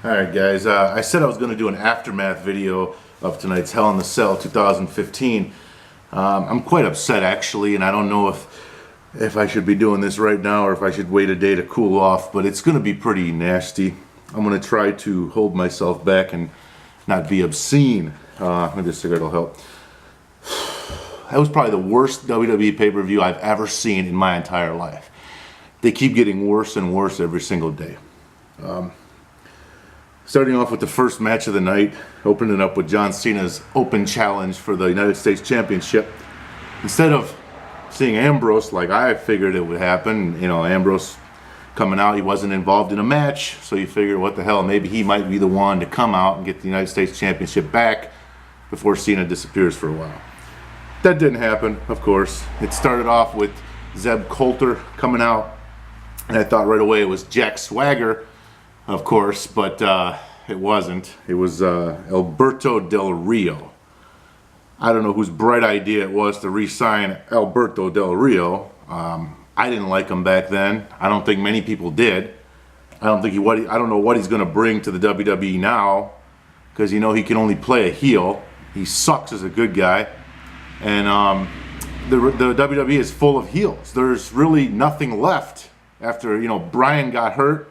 Alright guys, I said I was going to do an aftermath video of tonight's Hell in the Cell 2015. I'm quite upset actually, and I don't know if I should be doing this right now or if I should wait a day to cool off, but it's going to be pretty nasty. I'm going to try to hold myself back and not be obscene. Maybe a cigarette will help. That was probably the worst WWE pay-per-view I've ever seen in my entire life. They keep getting worse and worse every single day. Starting off with the first match of the night, opening up with John Cena's open challenge for the United States Championship. Instead of seeing Ambrose like I figured it would happen, you know, Ambrose coming out, he wasn't involved in a match, so you figure, what the hell, maybe he might be the one to come out and get the United States Championship back before Cena disappears for a while. That didn't happen, of course. It started off with Zeb Coulter coming out, and I thought right away it was Jack Swagger, of course, but it wasn't. It was Alberto Del Rio. I don't know whose bright idea it was to re-sign Alberto Del Rio. I didn't like him back then. I don't think many people did. I don't know what he's going to bring to the WWE now, because you know he can only play a heel. He sucks as a good guy, and the WWE is full of heels. There's really nothing left after, you know, Bryan got hurt.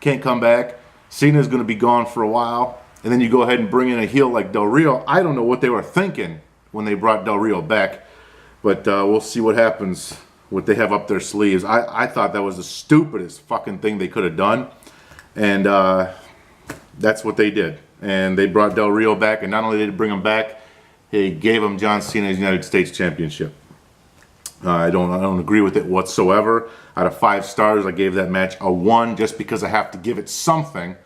Can't come back. Cena's going to be gone for a while. And then you go ahead and bring in a heel like Del Rio. I don't know what they were thinking when they brought Del Rio back. But we'll see what happens, what they have up their sleeves. I thought that was the stupidest fucking thing they could have done. And that's what they did. And they brought Del Rio back. And not only did they bring him back, they gave him John Cena's United States Championship. I don't agree with it whatsoever. Out of 5 stars, I gave that match a 1 just because I have to give it something.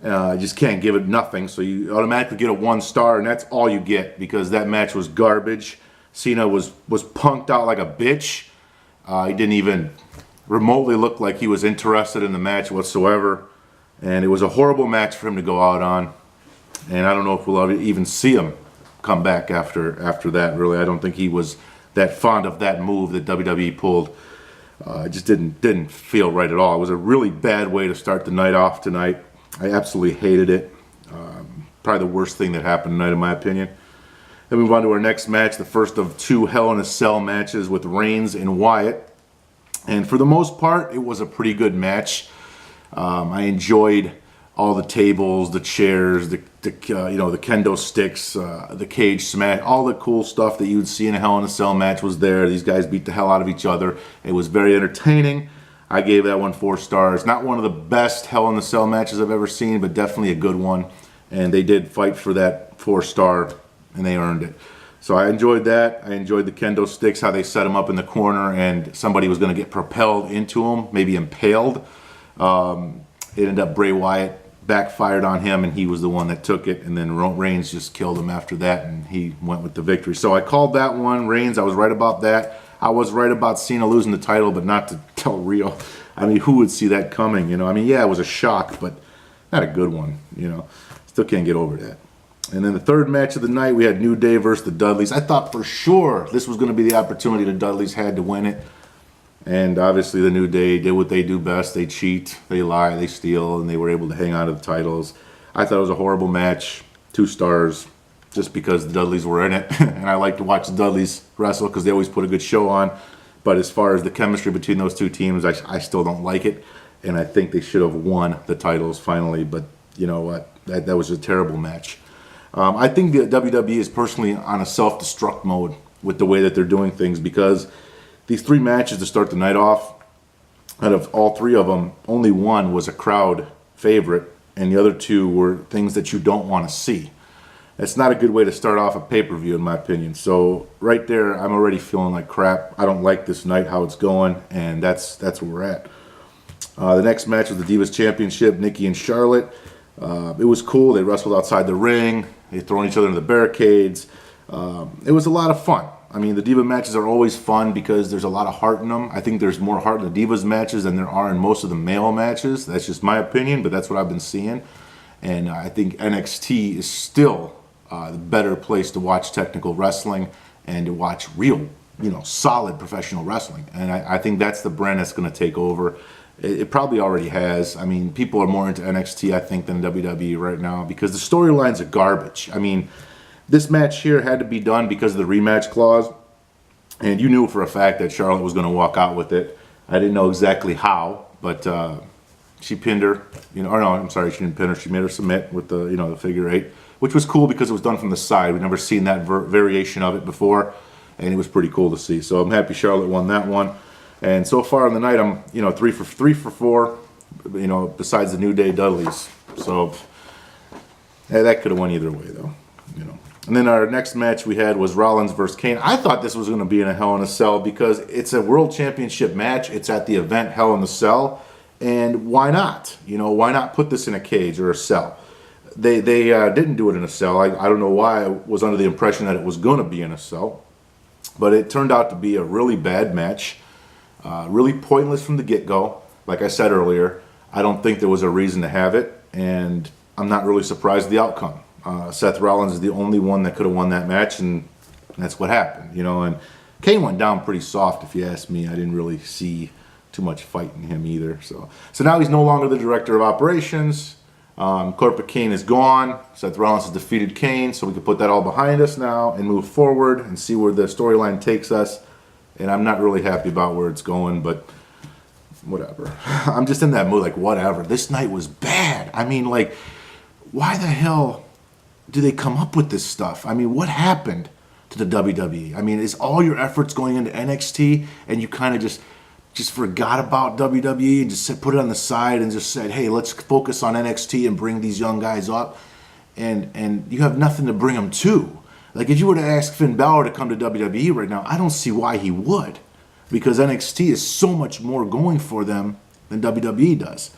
I just can't give it nothing, so you automatically get a 1 star, and that's all you get because that match was garbage. Cena was punked out like a bitch. He didn't even remotely look like he was interested in the match whatsoever, and it was a horrible match for him to go out on. And I don't know if we'll ever even see him come back after that. Really, I don't think he was that fond of that move that WWE pulled. It just didn't feel right at all. It was a really bad way to start the night off tonight. I absolutely hated it. Probably the worst thing that happened tonight, in my opinion. Then we move on to our next match, the first of 2 Hell in a Cell matches with Reigns and Wyatt. And for the most part, it was a pretty good match. I enjoyed all the tables, the chairs, the kendo sticks, the cage smash, all the cool stuff that you would see in a Hell in a Cell match was there. These guys beat the hell out of each other. It was very entertaining. I gave that one 4 stars. Not one of the best Hell in a Cell matches I've ever seen, but definitely a good one. And they did fight for that 4 star, and they earned it. So I enjoyed that. I enjoyed the kendo sticks, how they set them up in the corner, and somebody was going to get propelled into them, maybe impaled. It ended up Bray Wyatt backfired on him, and he was the one that took it, and then Reigns just killed him after that, and he went with the victory. So I called that one. Reigns, I was right about that. I was right about Cena losing the title, but not to Del Rio. I mean, who would see that coming, you know? I mean, yeah, it was a shock, but not a good one, you know? Still can't get over that. And then the third match of the night, we had New Day versus the Dudleys. I thought for sure this was going to be the opportunity the Dudleys had to win it. And obviously the New Day did what they do best. They cheat, they lie, they steal, and they were able to hang on to the titles. I thought it was a horrible match, 2 stars, just because the Dudleys were in it. And I like to watch the Dudleys wrestle because they always put a good show on. But as far as the chemistry between those 2 teams, I still don't like it. And I think they should have won the titles finally. But you know what? That was a terrible match. I think the WWE is personally on a self-destruct mode with the way that they're doing things, because these 3 matches to start the night off, out of all 3 of them, only one was a crowd favorite, and the other 2 were things that you don't want to see. That's not a good way to start off a pay-per-view, in my opinion. So right there, I'm already feeling like crap. I don't like this night, how it's going, and that's where we're at. The next match was the Divas Championship, Nikki and Charlotte. It was cool. They wrestled outside the ring. They thrown each other into the barricades. It was a lot of fun. I mean, the Diva matches are always fun because there's a lot of heart in them. I think there's more heart in the Divas matches than there are in most of the male matches. That's just my opinion, but that's what I've been seeing. And I think NXT is still the better place to watch technical wrestling and to watch real, solid professional wrestling. And I think that's the brand that's going to take over. It probably already has. I mean, people are more into NXT, I think, than WWE right now because the storylines are garbage. I mean, this match here had to be done because of the rematch clause, and you knew for a fact that Charlotte was going to walk out with it. I didn't know exactly how, but she pinned her. Or no, I'm sorry, she didn't pin her. She made her submit with the the figure 8, which was cool because it was done from the side. We've never seen that variation of it before, and it was pretty cool to see. So I'm happy Charlotte won that one. And so far in the night, I'm 3 for 4. Besides the New Day Dudleys. So that could have went either way though. And then our next match we had was Rollins versus Kane. I thought this was going to be in a Hell in a Cell because it's a World Championship match. It's at the event Hell in the Cell. And why not? Why not put this in a cage or a cell? They didn't do it in a cell. I don't know why I was under the impression that it was going to be in a cell. But it turned out to be a really bad match. Really pointless from the get-go. Like I said earlier, I don't think there was a reason to have it. And I'm not really surprised at the outcome. Seth Rollins is the only one that could have won that match, and that's what happened, And Kane went down pretty soft, if you ask me. I didn't really see too much fight in him either. So now he's no longer the director of operations. Corporate Kane is gone. Seth Rollins has defeated Kane, so we can put that all behind us now and move forward and see where the storyline takes us. And I'm not really happy about where it's going, but whatever. I'm just in that mood, like, whatever. This night was bad. I mean, like, why the hell do they come up with this stuff? I mean, what happened to the WWE? I mean, is all your efforts going into NXT and you kind of just forgot about WWE and just put it on the side and just said, hey, let's focus on NXT and bring these young guys up, and you have nothing to bring them to. Like, if you were to ask Finn Balor to come to WWE right now, I don't see why he would, because NXT is so much more going for them than WWE does.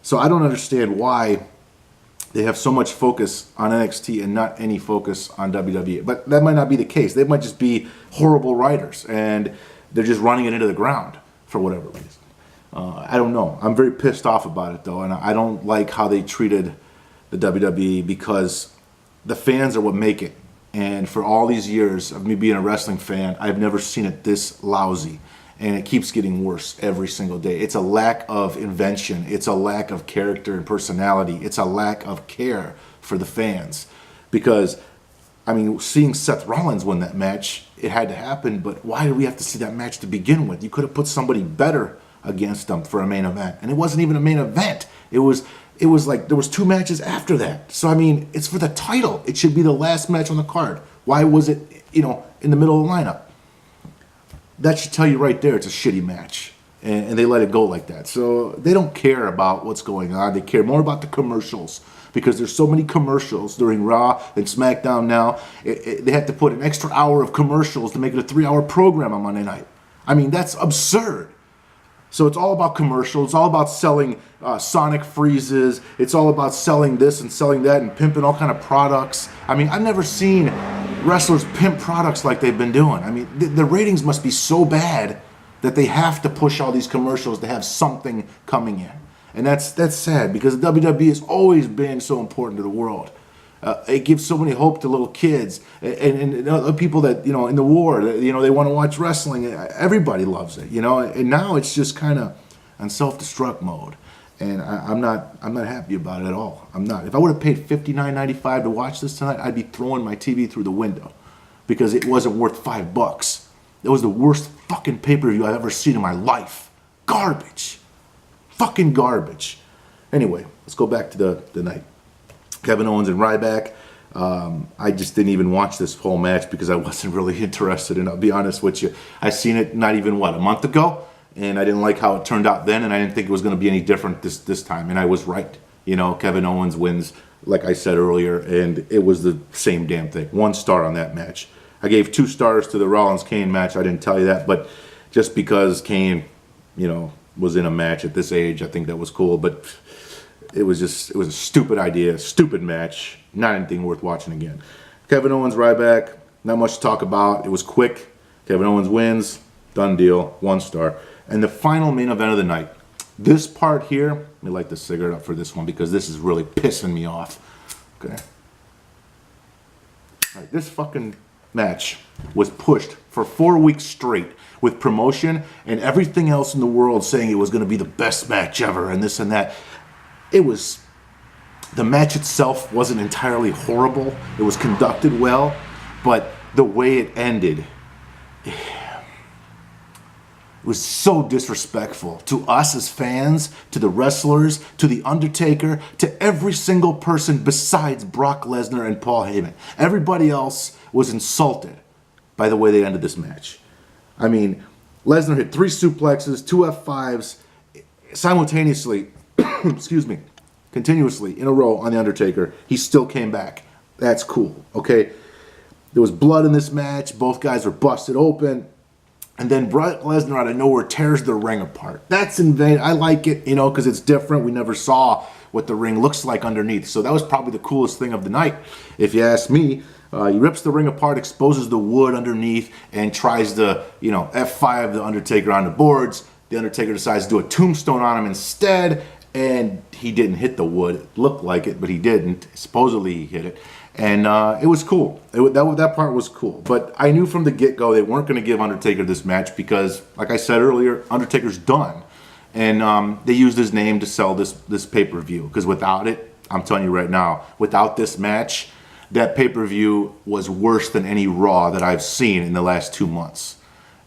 So I don't understand why they have so much focus on NXT and not any focus on WWE. But that might not be the case. They might just be horrible writers, and they're just running it into the ground for whatever reason. I don't know. I'm very pissed off about it, though, and I don't like how they treated the WWE because the fans are what make it. And for all these years of me being a wrestling fan, I've never seen it this lousy. And it keeps getting worse every single day. It's a lack of invention. It's a lack of character and personality. It's a lack of care for the fans. Because, I mean, seeing Seth Rollins win that match, it had to happen, but why did we have to see that match to begin with? You could have put somebody better against them for a main event. And it wasn't even a main event. It was like there was 2 matches after that. So, I mean, it's for the title. It should be the last match on the card. Why was it, in the middle of the lineup? That should tell you right there it's a shitty match. And they let it go like that. So they don't care about what's going on. They care more about the commercials. Because there's so many commercials during Raw and SmackDown now. They have to put an extra hour of commercials to make it a 3-hour program on Monday night. I mean, that's absurd. So it's all about commercials. It's all about selling sonic freezes. It's all about selling this and selling that and pimping all kind of products. I mean, I've never seen wrestlers pimp products like they've been doing. I mean, the ratings must be so bad that they have to push all these commercials to have something coming in. And that's sad because the WWE has always been so important to the world. It gives so many hope to little kids and other people that, in the war, they want to watch wrestling. Everybody loves it, And now it's just kind of on self-destruct mode. And I'm not happy about it at all. I'm not. If I would have paid $59.95 to watch this tonight, I'd be throwing my TV through the window because it wasn't worth $5. It was the worst fucking pay-per-view I've ever seen in my life. Garbage. Fucking garbage. Anyway, let's go back to the night. Kevin Owens and Ryback. I just didn't even watch this whole match because I wasn't really interested in it. I'll be honest with you. I seen it not even, a month ago? And I didn't like how it turned out then, and I didn't think it was going to be any different this time. And I was right. Kevin Owens wins, like I said earlier, and it was the same damn thing. 1 star on that match. I gave 2 stars to the Rollins-Kane match. I didn't tell you that, but just because Kane, was in a match at this age, I think that was cool. But it was a stupid idea, stupid match, not anything worth watching again. Kevin Owens, Ryback, not much to talk about. It was quick. Kevin Owens wins, done deal, 1 star. And the final main event of the night. This part here, let me light the cigarette up for this one because this is really pissing me off. Okay. All right, this fucking match was pushed for 4 weeks straight with promotion and everything else in the world saying it was going to be the best match ever and this and that. The match itself wasn't entirely horrible. It was conducted well, but the way it ended, it was so disrespectful to us as fans, to the wrestlers, to The Undertaker, to every single person besides Brock Lesnar and Paul Heyman. Everybody else was insulted by the way they ended this match. I mean, Lesnar hit 3 suplexes, 2 F5s, simultaneously, excuse me, continuously in a row on The Undertaker. He still came back. That's cool, okay? There was blood in this match. Both guys were busted open. And then Brock Lesnar out of nowhere tears the ring apart. That's in vain. I like it, you know, because it's different. We never saw what the ring looks like underneath. So that was probably the coolest thing of the night, if you ask me. He rips the ring apart, exposes the wood underneath, and tries to, you know, F5 the Undertaker on the boards. The Undertaker decides to do a tombstone on him instead, and he didn't hit the wood. It looked like it, but he didn't. Supposedly he hit it. And it was cool. That part was cool. But I knew from the get-go they weren't going to give Undertaker this match because, like I said earlier, Undertaker's done. And they used his name to sell this pay-per-view. Because without it, I'm telling you right now, without this match, that pay-per-view was worse than any Raw that I've seen in the last 2 months.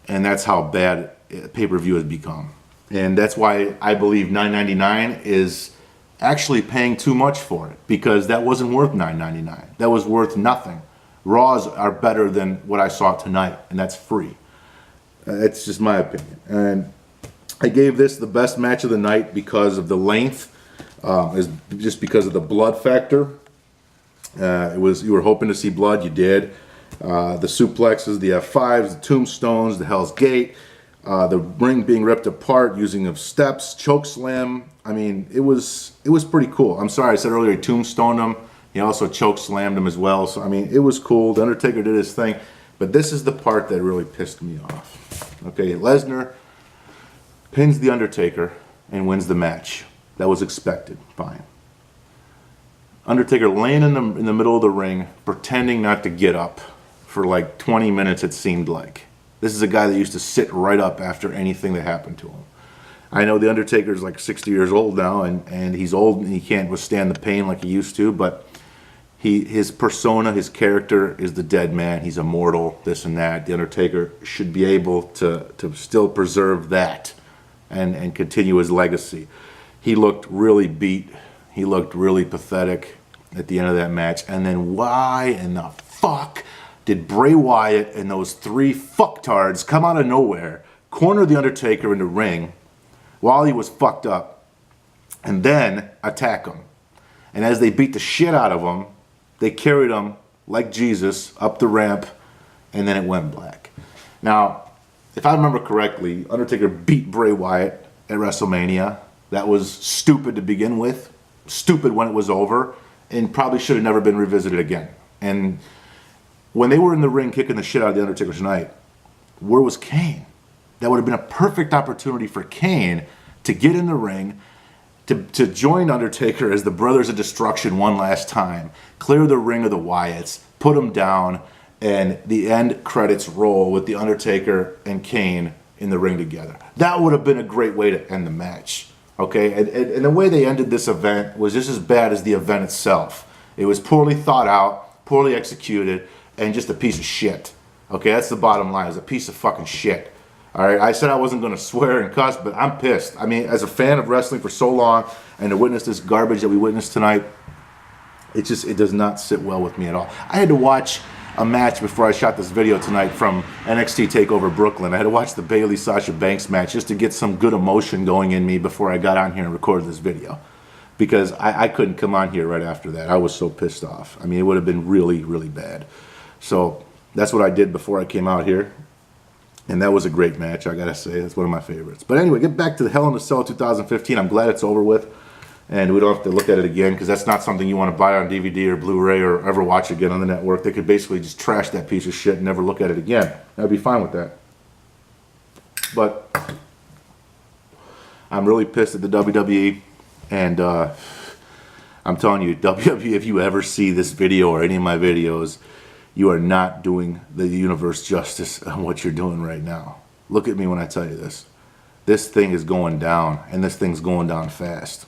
And that's how bad pay-per-view has become. And that's why I believe $9.99 is actually paying too much for it, because that wasn't worth $9.99. That was worth nothing. Raws are better than what I saw tonight, and that's free. It's just my opinion. And I gave this the best match of the night because of the length, just because of the blood factor. You were hoping to see blood, you did. The suplexes, the F5s, the tombstones, the Hell's Gate, the ring being ripped apart using of steps, choke slam. I mean, it was pretty cool. I'm sorry, I said earlier he tombstoned him. He also choke slammed him as well. So I mean, it was cool. The Undertaker did his thing, but this is the part that really pissed me off. Okay, Lesnar pins the Undertaker and wins the match. That was expected. Fine. Undertaker laying in the middle of the ring, pretending not to get up for like 20 minutes, it seemed like. This is a guy that used to sit right up after anything that happened to him. I know the Undertaker's like 60 years old now, and he's old and he can't withstand the pain like he used to, but his persona, his character is the dead man. He's immortal, this and that. The Undertaker should be able to still preserve that and continue his legacy. He looked really beat. He looked really pathetic at the end of that match. And then why in the fuck did Bray Wyatt and those 3 fucktards come out of nowhere, corner the Undertaker in the ring while he was fucked up, and then attack him? And as they beat the shit out of him, they carried him like Jesus up the ramp, and then it went black. Now, if I remember correctly, Undertaker beat Bray Wyatt at WrestleMania. That was stupid to begin with, stupid when it was over, and probably should have never been revisited again. And when they were in the ring kicking the shit out of the Undertaker tonight, where was Kane? That would have been a perfect opportunity for Kane to get in the ring, to join Undertaker as the Brothers of Destruction one last time, clear the ring of the Wyatts, put them down, and the end credits roll with the Undertaker and Kane in the ring together. That would have been a great way to end the match. Okay, and the way they ended this event was just as bad as the event itself. It was poorly thought out, poorly executed, and just a piece of shit. Okay, that's the bottom line. It was a piece of fucking shit. All right, I said I wasn't going to swear and cuss, but I'm pissed. I mean, as a fan of wrestling for so long, and to witness this garbage that we witnessed tonight, it does not sit well with me at all. I had to watch a match before I shot this video tonight from NXT TakeOver Brooklyn. I had to watch the Bayley-Sasha Banks match just to get some good emotion going in me before I got on here and recorded this video. Because I couldn't come on here right after that. I was so pissed off. I mean, it would have been really, really bad. So that's what I did before I came out here. And that was a great match, I gotta say. That's one of my favorites. But anyway, get back to the Hell in a Cell 2015. I'm glad it's over with. And we don't have to look at it again, because that's not something you want to buy on DVD or Blu-ray or ever watch again on the network. They could basically just trash that piece of shit and never look at it again. I'd be fine with that. But I'm really pissed at the WWE. And I'm telling you, WWE, if you ever see this video or any of my videos, you are not doing the universe justice on what you're doing right now. Look at me when I tell you this. This thing is going down, and this thing's going down fast.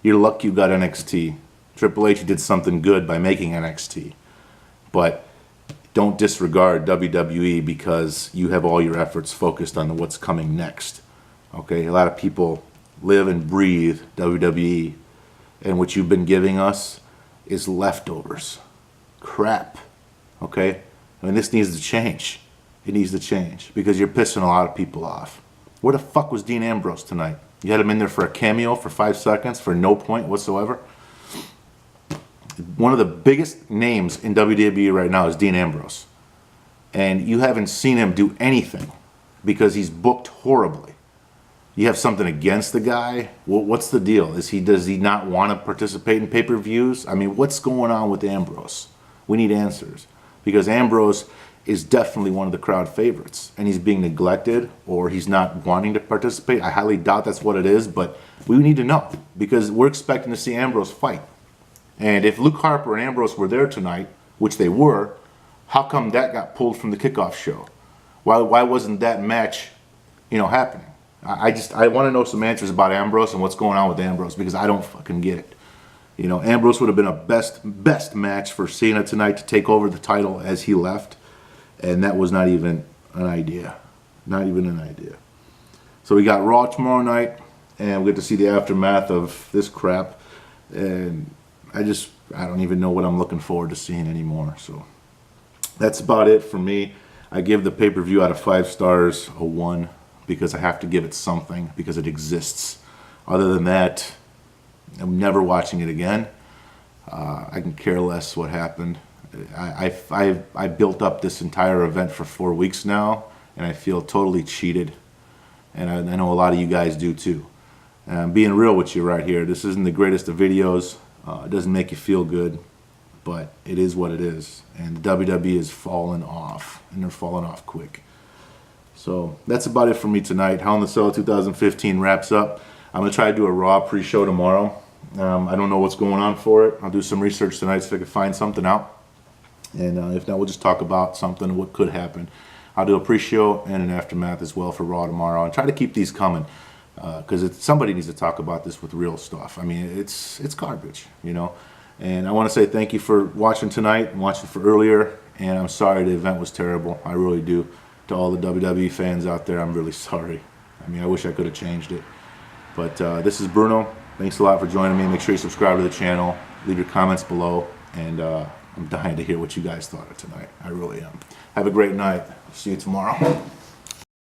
You're lucky you got NXT. Triple H did something good by making NXT. But don't disregard WWE because you have all your efforts focused on what's coming next. Okay, a lot of people live and breathe WWE, and what you've been giving us is leftovers. Crap. Okay? I mean, this needs to change. It needs to change because you're pissing a lot of people off. Where the fuck was Dean Ambrose tonight? You had him in there for a cameo for 5 seconds for no point whatsoever. One of the biggest names in WWE right now is Dean Ambrose. And you haven't seen him do anything because he's booked horribly. You have something against the guy? Well, what's the deal? Does he not want to participate in pay-per-views? I mean, what's going on with Ambrose? We need answers. Because Ambrose is definitely one of the crowd favorites. And he's being neglected or he's not wanting to participate. I highly doubt that's what it is, but we need to know. Because we're expecting to see Ambrose fight. And if Luke Harper and Ambrose were there tonight, which they were, how come that got pulled from the kickoff show? Why wasn't that match, happening? I want to know some answers about Ambrose and what's going on with Ambrose because I don't fucking get it. Ambrose would have been a best match for Cena tonight to take over the title as he left, and that was not even an idea. Not even an idea. So we got Raw tomorrow night, and we get to see the aftermath of this crap, and I don't even know what I'm looking forward to seeing anymore. So that's about it for me. I give the pay-per-view out of 5 stars a 1 because I have to give it something because it exists. Other than that, I'm never watching it again. I can care less what happened. I built up this entire event for 4 weeks now, and I feel totally cheated. And I know a lot of you guys do too. And I'm being real with you right here. This isn't the greatest of videos. It doesn't make you feel good, but it is what it is. And the WWE is falling off, and they're falling off quick. So that's about it for me tonight. Hell in the Cell 2015 wraps up. I'm going to try to do a Raw pre-show tomorrow. I don't know what's going on for it. I'll do some research tonight so I can find something out. And if not, we'll just talk about something, what could happen. I'll do a pre-show and an aftermath as well for Raw tomorrow. And try to keep these coming. Because somebody needs to talk about this with real stuff. I mean, it's garbage, And I want to say thank you for watching tonight and watching for earlier. And I'm sorry the event was terrible. I really do. To all the WWE fans out there, I'm really sorry. I mean, I wish I could have changed it. But this is Bruno. Thanks a lot for joining me. Make sure you subscribe to the channel. Leave your comments below. And I'm dying to hear what you guys thought of tonight. I really am. Have a great night. See you tomorrow.